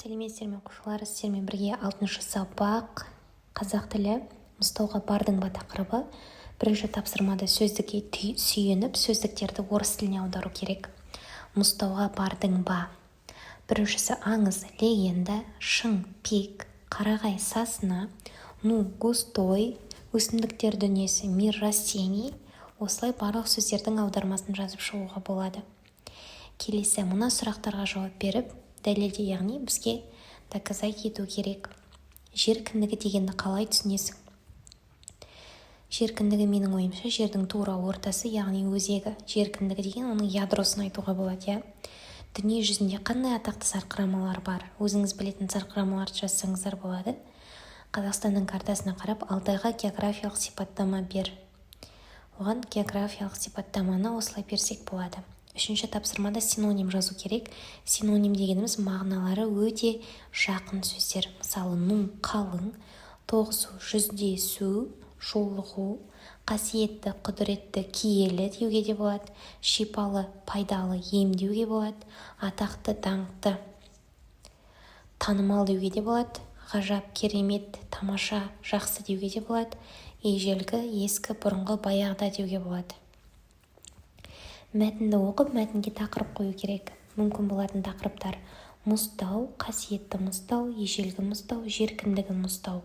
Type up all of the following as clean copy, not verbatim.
Сәлеметсіздер ме оқушылар, сіздермен бірге 6-шы сабақ қазақ тілі мұзтауға бардың ба тақырыбы. Бірінші тапсырмада сөздікке сүйеніп сөздіктерді орыс тіліне аудару керек. Мұзтауға бардың ба. Біріншісі аңыз, легенда, шың, пик, қарағай, сасна, густой, өсімдіктер дүниесі, мир растений. Осылай барлық сөздердің аудармасын жазып шығуға болады. Келесі мына сұрақтарға жауап беріп, дәлелде, яғни бізге доказать ету керек. Жер кіндігі дегенді қалай түсінесің? Жер кіндігі менің ойымша жердің тура ортасы, яғни өзегі. Жер кіндігі деген оның ядросын айтуға болады, Дүние жүзінде қандай атақты сарқырамалар бар? Өзіңіз білетін сарқырамаларды жазсаңыздар болады. Қазақстанның картасына қарап, Алтайға географиялық сипаттама бер. Оған географиялық сипаттаманы осылай берсек болады. Үшінші тапсырмада синоним жазу керек. Синоним дегеніміз мағыналары өте жақын сөздер. Мысалы, қалың, тоғысу, жүздесу, жолығу, қасиетті, құдіретті, киелі деуге де болады. Шипалы, пайдалы, ем деуге болады. Атақты, даңқты, танымал деуге де болады. Ғажап, керемет, тамаша, жақсы деуге де болады. Ежелгі, ескі, бұрынғы, баяғыда деуге болады. Мәтінді оқып, мәтінге тақырып қою керек. Мүмкін болатын тақырыптар: мұзтау, қасиетті мұзтау, ежелгі мұзтау, жер кіндігі мұзтау.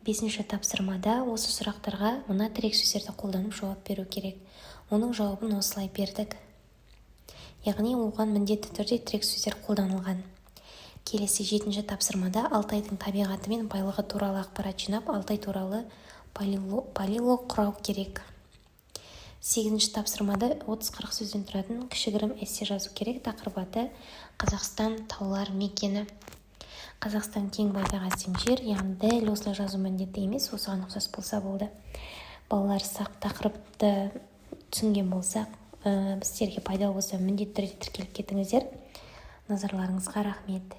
Бесінші тапсырмада осы сұрақтарға мына тірек сөздерді қолданып жауап беру керек. Оның жауабын осылай бердік. Яғни оған міндетті түрде тірек сөздер қолданылған. Келесі жетінші тапсырмада Алтайдың табиғаты мен байлығы туралы ақпарат жинап, Алтай туралы полилог құрау керек. Сегізінші тапсырмада 30-40 сөзден тұратын кішігірім эссе жазу керек. Тақырып аты Қазақстан таулар мекені. Қазақстан кең байтақ жер, яғни дәл осылай жазу міндетті емес, осыған ұқсас болса болды. Балалар тақырыпты түсінген болсақ, біздерге пайдалы болса міндетті түрде тіркеліп кетіңіздер. Назарларыңызға рахмет.